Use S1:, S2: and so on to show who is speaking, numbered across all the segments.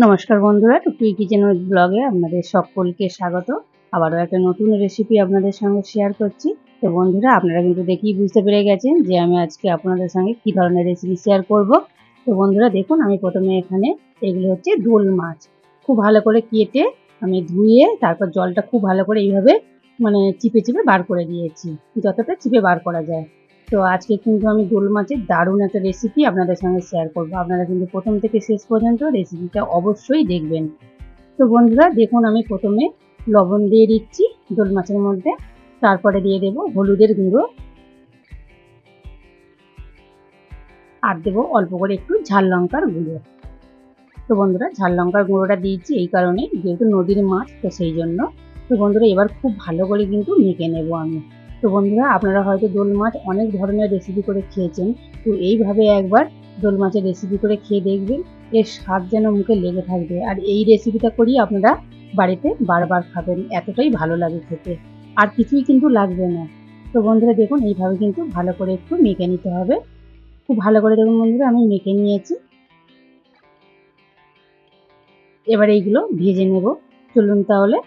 S1: নমস্কার বন্ধুরা, টুকি কিচেন উইথ ব্লগে আপনাদের সকলকে স্বাগত। আবারও একটা নতুন রেসিপি আপনাদের সঙ্গে শেয়ার করছি। তো বন্ধুরা, আপনারা কিন্তু দেখেই বুঝতে পেরে গেছেন যে আমি আজকে আপনাদের সঙ্গে কী ধরনের রেসিপি শেয়ার করব। তো বন্ধুরা দেখুন, আমি প্রথমে এখানে এগুলো হচ্ছে দোল মাছ খুব ভালো করে কেটে আমি ধুয়ে তারপর জলটা খুব ভালো করে এইভাবে চিপে চিপে বার করে দিয়েছি, যতটা চিপে বার করা যায়। তো আজকে কিন্তু আমি দোল মাছের দারুণ একটা রেসিপি আপনাদের সঙ্গে শেয়ার করব। আপনারা কিন্তু প্রথম থেকে শেষ পর্যন্ত রেসিপিটা অবশ্যই দেখবেন। তো বন্ধুরা দেখুন, আমি প্রথমে লবণ দিয়ে দিচ্ছি দোল মাছের মধ্যে, তারপরে দিয়ে দেব হলুদের গুঁড়ো, আর দেবো অল্প করে একটু ঝাল লঙ্কার গুঁড়ো। তো বন্ধুরা, ঝাল লঙ্কার গুঁড়োটা দিয়েছি এই কারণে, যেহেতু নদীর মাছ তো সেই জন্য। তো বন্ধুরা, এবার খুব ভালো করে কিন্তু মেখে নেব আমি। তো বন্ধুরা, আপনারা হয়তো দোল মাছ অনেক ধরনের রেসিপি করে খেয়েছেন, তো এইভাবে একবার দোল মাছের রেসিপি করে খেয়ে দেখবেন, এর স্বাদ যেন মুখে লেগে থাকবে। আর এই রেসিপিটা করেই আপনারা বাড়িতে বারবার খাবেন, এতটাই ভালো লাগে খেতে, আর কিছুই কিন্তু লাগবে না। তো বন্ধুরা দেখুন, এইভাবে কিন্তু ভালো করে একটু মেখে নিতে হবে। খুব ভালো করে দেখুন বন্ধুরা, আমি মেখে নিয়েছি। এবার এইগুলো ভেজে নেব, চলুন তাহলে।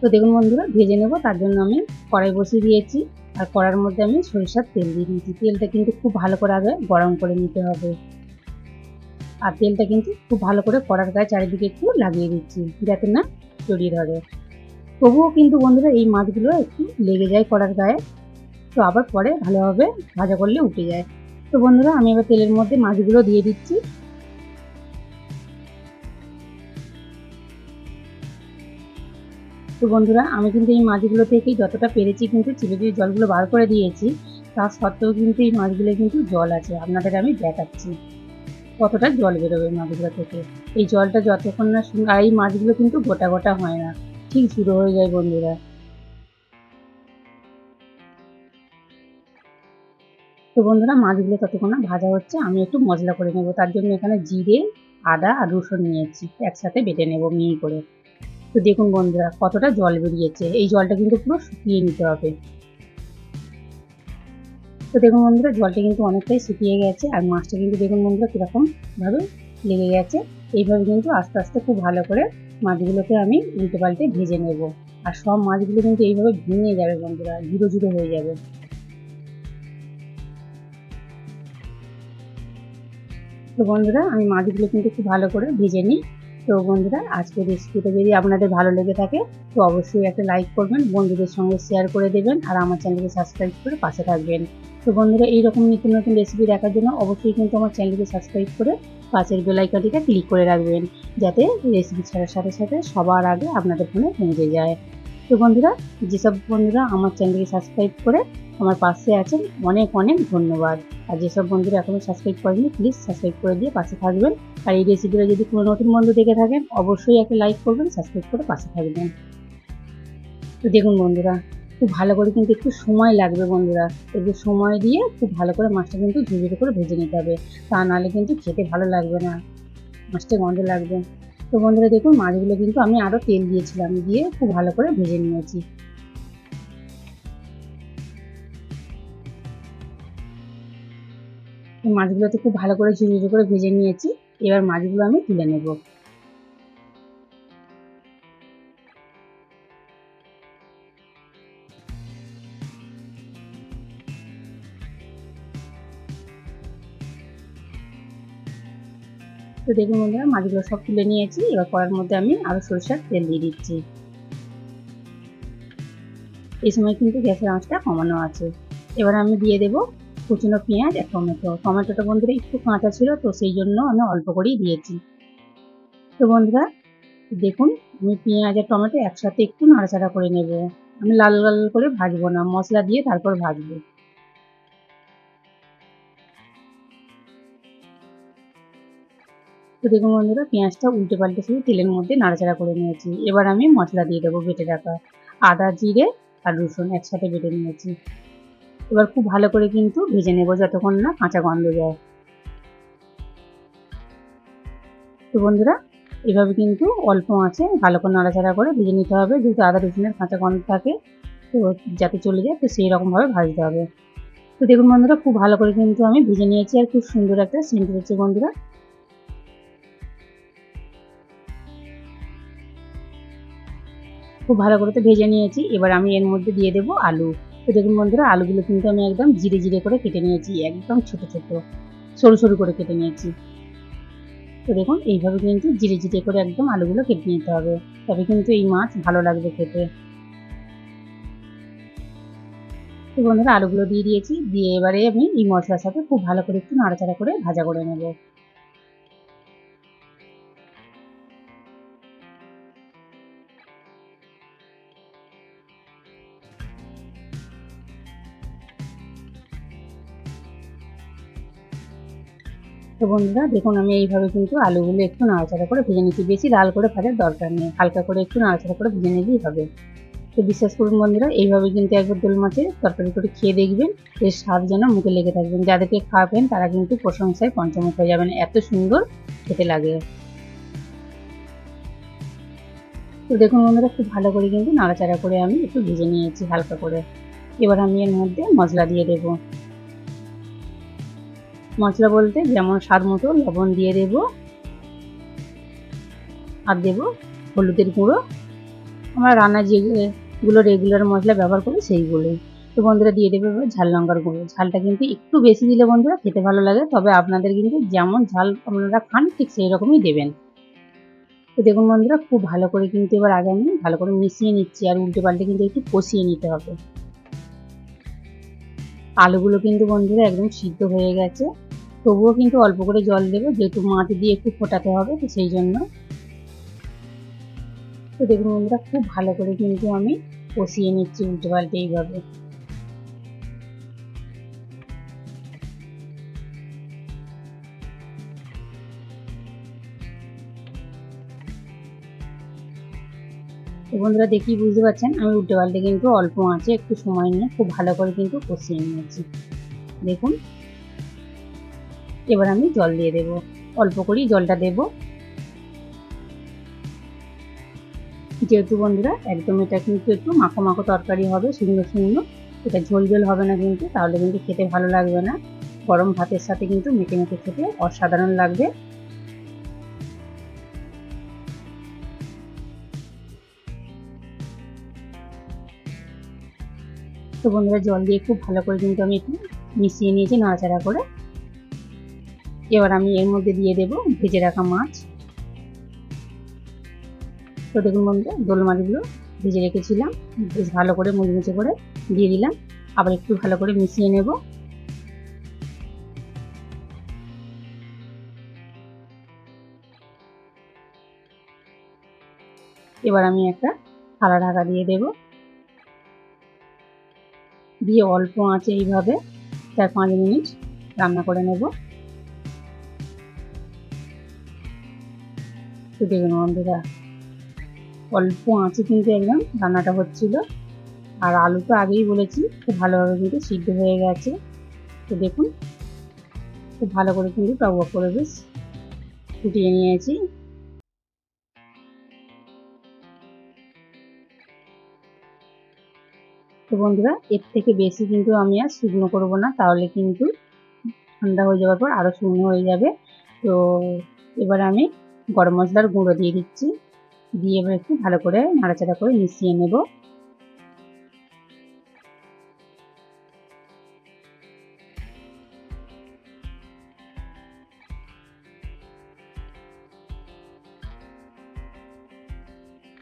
S1: তো দেখুন বন্ধুরা, ভেজে নেব তার জন্য আমি কড়াই বসিয়ে দিয়েছি, আর কড়ার মধ্যে আমি সরিষার তেল দিয়ে দিয়েছি। তেলটা কিন্তু খুব ভালো করে আগে গরম করে নিতে হবে, আর তেলটা কিন্তু খুব ভালো করে কড়ার গায়ে চারিদিকে একটু লাগিয়ে দিচ্ছি যাতে না জড়িয়ে ধরে। তবুও কিন্তু বন্ধুরা এই মাছগুলো একটু লেগে যায় কড়ার গায়ে, তো আবার পরে ভালোভাবে ভাজা করলে উঠে যায়। তো বন্ধুরা, আমি এবার তেলের মধ্যে মাছগুলো দিয়ে দিচ্ছি। তো বন্ধুরা, আমি কিন্তু এই মাছগুলো থেকেই যতটা পেরেছি কিন্তু চিপে চিপে জলগুলো বার করে দিয়েছি। তা সত্ত্বেও কিন্তু এই মাছগুলো কিন্তু জল আছে, আপনাদের আমি দেখাচ্ছি কতটা জল বেরোবে মাছগুলো থেকে। এই জলটা যতক্ষণ না আর এই মাছগুলো কিন্তু গোটা গোটা হয় না, ঠিক ঝুড়ো হয়ে যায় বন্ধুরা। তো বন্ধুরা, মাছগুলো ততক্ষণ না ভাজা হচ্ছে, আমি একটু মশলা করে নেবো। তার জন্য এখানে জিরে, আদা আর রসুন নিয়েছি, একসাথে বেটে নেবো মিহি করে। তো দেখুন বন্ধুরা, কতটা জল বেরিয়েছে, এই জলটা কিন্তু পুরো শুকিয়ে নিতে হবে। তো দেখুন বন্ধুরা, জলটা কিন্তু অনেকটাই শুকিয়ে গেছে, আর মাছটা কিন্তু দেখুন বন্ধুরা কীরকম ভাবে লেগে গেছে। এইভাবে কিন্তু আস্তে আস্তে খুব ভালো করে মাছগুলোকে আমি উল্টে পাল্টে ভেজে নেব, আর সব মাছগুলো কিন্তু এইভাবে ভেঙে যাবে বন্ধুরা, ঝুড়ো ঝুড়ো হয়ে যাবে। তো বন্ধুরা, আমি মাছগুলো কিন্তু খুব ভালো করে ভেজে নিই। তো বন্ধুরা, আজকের রেসিপিটা যদি আপনাদের ভালো লেগে থাকে তো অবশ্যই একটা লাইক করবেন, বন্ধুদের সঙ্গে শেয়ার করে দেবেন, আর আমার চ্যানেলকে সাবস্ক্রাইব করে পাশে থাকবেন। তো বন্ধুরা, এইরকম নতুন নতুন রেসিপি দেখার জন্য অবশ্যই কিন্তু আমার চ্যানেলকে সাবস্ক্রাইব করে পাশের বেল আইকনটিতে ক্লিক করে রাখবেন, যাতে রেসিপি ছাড়ার সাথে সাথে সবার আগে আপনাদের ফোনে পৌঁছে যায়। তো বন্ধুরা, যেসব বন্ধুরা আমার চ্যানেলকে সাবস্ক্রাইব করে আমার পাশে আছেন, অনেক অনেক ধন্যবাদ। আর যেসব বন্ধুরা এখনো সাবস্ক্রাইব করেননি, প্লিজ সাবস্ক্রাইব করে দিয়ে পাশে থাকবেন। আর এই রেসিপিটা যদি কোনো নতুন বন্ধু দেখে থাকেন, অবশ্যই একটা লাইক করবেন, সাবস্ক্রাইব করে পাশে থাকবেন। তো দেখুন বন্ধুরা, খুব ভালো করে কিন্তু একটু সময় লাগবে বন্ধুরা, একটু সময় দিয়ে খুব ভালো করে মাছটা কিন্তু ঝুড়ি করে ভেজে নিতে হবে, তা নাহলে কিন্তু খেতে ভালো লাগবে না, মাছটা গন্ধ লাগবে। তো বন্ধুরা দেখুন, মাছগুলো কিন্তু আমি আরও তেল দিয়েছিলাম, দিয়ে খুব ভালো করে ভেজে নিয়েছি। মাছগুলোতে খুব ভালো করে ঝুড়ি করে ভেজে নিয়েছি। এবার মাছগুলো আমি তুলে নেব। তো দেখুন বন্ধুরা, মাছগুলো সব তুলে নিয়েছি। এবার কড়ার মধ্যে আমি আরও সরিষার তেল দিয়ে দিচ্ছি। এই সময় কিন্তু গ্যাসের আঁচটা কমানো আছে। এবার আমি দিয়ে দেব কুচনো পেঁয়াজ আর টমেটো। টমেটোটা বন্ধুরা একটু কাঁচা ছিল, তো সেই জন্য আমি অল্প করেই দিয়েছি। তো বন্ধুরা দেখুন, আমি পেঁয়াজ আর টমেটো একসাথে একটু নাড়াচাড়া করে নেব। আমি লাল লাল করে ভাজবো না, মশলা দিয়ে তারপর ভাজবো। তো দেখুন বন্ধুরা, পেঁয়াজটা উল্টে পাল্টে শুধু তেলের মধ্যে নাড়াচাড়া করে নিয়েছি। এবার আমি মশলা দিয়ে দেবো বেটে রাখা আদা, জিরে আর রসুন একসাথে বেটে নিয়েছি। এবার খুব ভালো করে কিন্তু ভেজে নেব যতক্ষণ না কাঁচা গন্ধ যায়। তো বন্ধুরা, এভাবে কিন্তু অল্প আঁচে ভালো করে নাড়াচাড়া করে ভেজে নিতে হবে, যেহেতু আদা রসুনের কাঁচা গন্ধ থাকে, তো যাতে চলে যায়, তো সেই রকমভাবে ভাজতে হবে। তো দেখুন বন্ধুরা, খুব ভালো করে কিন্তু আমি ভেজে নিয়েছি আর খুব সুন্দর একটা সেন্ট হয়েছে বন্ধুরা। খুব ভালো করে তো ভেজে নিয়েছি। এবার আমি এর মধ্যে দিয়ে দেবো আলু। তো দেখুন বন্ধুরা, আলুগুলো কিন্তু আমি একদম জিরে জিরে করে কেটে নিয়েছি, একদম ছোট ছোট সরু সরু করে কেটে নিয়েছি। তো দেখুন এইভাবে কিন্তু জিরে জিরে করে একদম আলুগুলো কেটে নিতে হবে, তবে কিন্তু এই মাছ ভালো লাগবে খেতে। তো বন্ধুরা, আলুগুলো দিয়ে দিয়েছি, দিয়ে এবারে আমি এই মশলার সাথে খুব ভালো করে একটু নাড়াচাড়া করে ভাজা করে নেব। তো বন্ধুরা দেখুন, আমি এইভাবে কিন্তু আলুগুলো একটু নাড়াচাড়া করে ভেজে নিচ্ছি, বেশি লাল করে ভাজার দরকার নেই, হালকা করে একটু নাড়াচাড়া করে ভেজে নিলেই হবে। তো বিশ্বাস করুন বন্ধুরা, এইভাবে কিন্তু একবার দোল মাছের তরকারি করে খেয়ে দেখবেন, এর স্বাদ যেন মুখে লেগে থাকবেন। যাদেরকে খাওয়াবেন তারা কিন্তু প্রশংসায় পঞ্চমুখ হয়ে যাবেন, এত সুন্দর খেতে লাগে। তো দেখুন বন্ধুরা, খুব ভালো করে কিন্তু নাড়াচাড়া করে আমি একটু ভেজে নিয়েছি হালকা করে। এবার আমি এর মধ্যে মশলা দিয়ে দেব। মশলা বলতে যেমন স্বাদ মতো লবণ দিয়ে দেব, আর দেব হলুদের গুঁড়ো। আমরা রান্না যেগুলো রেগুলার মশলা ব্যবহার করি সেইগুলোই। তো বন্ধুরা দিয়ে দেবে এবার ঝাল লঙ্কার গুঁড়ো। ঝালটা কিন্তু একটু বেশি দিলে বন্ধুরা খেতে ভালো লাগে, তবে আপনাদের কিন্তু যেমন ঝাল আপনারা খান ঠিক সেই রকমই দেবেন। তো দেখুন বন্ধুরা, খুব ভালো করে কিন্তু এবার আগে আমি ভালো করে মিশিয়ে নিচ্ছি, আর উল্টে পাল্টে কিন্তু একটু কষিয়ে নিতে হবে। আলুগুলো কিন্তু বন্ধুরা একদম সিদ্ধ হয়ে গেছে, তবুও কিন্তু অল্প করে জল দেবো, যেহেতু মাছ দিয়ে একটু ফোটাতে হবে, তো সেই জন্য। তো দেখুন বন্ধুরা, খুব ভালো করে কিন্তু আমি কষিয়ে নিচ্ছি উল্টে পাল্টে এইভাবে। তো বন্ধুরা, দেখেই বুঝতে পারছেন আমি উল্টে পাল্টে কিন্তু অল্প আঁচে একটু সময় নিয়ে খুব ভালো করে কিন্তু কষিয়ে নিয়েছি। দেখুন, এবার আমি জল দিয়ে দেব, অল্প করেই জলটা দেব, যেহেতু বন্ধুরা একদম এটা কিন্তু একটু মাখো মাখো তরকারি হবে, শুকনো শুকনো। এটা ঝোল ঝোল হবে না কিন্তু, তাহলে কিন্তু খেতে ভালো লাগবে না। গরম ভাতের সাথে কিন্তু মেখে মেখে খেতে অসাধারণ লাগবে। তো বন্ধুরা, জল দিয়ে খুব ভালো করে কিন্তু আমি একটু মিশিয়ে নিয়েছি নাড়াচাড়া করে। এবার আমি এর মধ্যে দিয়ে দেব ভেজে রাখা মাছ। তো দেখুন বন্ধুরা, দোল মাছগুলো ভেজে রেখেছিলাম, বেশ ভালো করে মুচমুচে করে দিয়ে দিলাম, আবার একটু ভালো করে মিশিয়ে নেব। এবার আমি একটা থালা ঢাকা দিয়ে দেব, দিয়ে অল্প আঁচে এইভাবে 4-5 মিনিট রান্না করে নেব। তো দেখুন বন্ধুরা, অল্প আঁচে কিন্তু একদম রান্নাটা হচ্ছিল, আর আলু তো আগেই বলেছি খুব ভালোভাবে কিন্তু সিদ্ধ হয়ে গেছে। তো দেখুন, খুব ভালো করে কিন্তু টক করে বেশ ফুটিয়ে নিয়েছি। তো বন্ধুরা, এর থেকে বেশি কিন্তু আমি আর শুকনো করবো না, তাহলে কিন্তু ঠান্ডা হয়ে যাওয়ার পর আরও শুকনো হয়ে যাবে। তো এবার আমি গরম মশলার গুঁড়ো দিয়ে দিচ্ছি, দিয়ে এবার একটু ভালো করে নাড়াচাড়া করে মিশিয়ে নেব।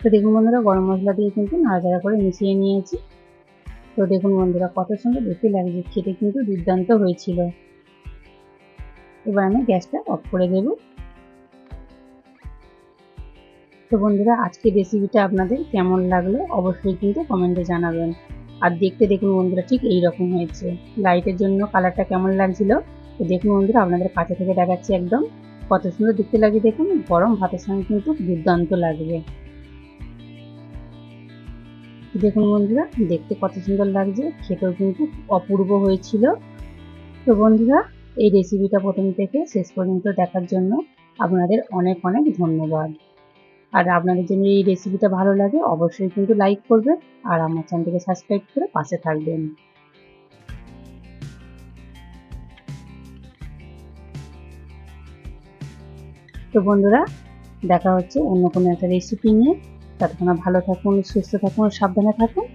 S1: তো দেখুন বন্ধুরা, গরম মশলা দিয়ে কিন্তু নাড়াচাড়া করে মিশিয়ে নিয়েছি। তো দেখুন বন্ধুরা, কত সুন্দর দেখতে লাগছে, খেতে কিন্তু দুর্দান্ত হয়েছিল। এবার আমি গ্যাসটা অফ করে দেব। তো বন্ধুরা, আজকের রেসিপিটা আপনাদের কেমন লাগলো অবশ্যই কিন্তু কমেন্টে জানাবেন। আর দেখতে দেখুন বন্ধুরা, ঠিক এই রকম হয়েছে। লাইটের জন্য কালারটা কেমন লাগছিল, তো দেখুন বন্ধুরা, আপনাদের কাছে থেকে দেখাচ্ছি একদম কত সুন্দর দেখতে লাগে। দেখুন, গরম ভাতের সঙ্গে কিন্তু দুর্দান্ত লাগবে। দেখুন বন্ধুরা, দেখতে কত সুন্দর লাগছে, খেতেও কিন্তু অপূর্ব হয়েছিল। তো বন্ধুরা, এই রেসিপিটা প্রথম থেকে শেষ পর্যন্ত দেখার জন্য আপনাদের অনেক অনেক ধন্যবাদ। আর আপনাদের যদি এই রেসিপিটা ভালো লাগে অবশ্যই কিন্তু লাইক করবেন, আর আমার চ্যানেলটিকে সাবস্ক্রাইব করে পাশে থাকবেন। তো বন্ধুরা, দেখা হচ্ছে অন্য কোনো একটা রেসিপি নিয়ে। ততক্ষণ ভালো থাকুন, সুস্থ থাকুন, সাবধানে থাকুন।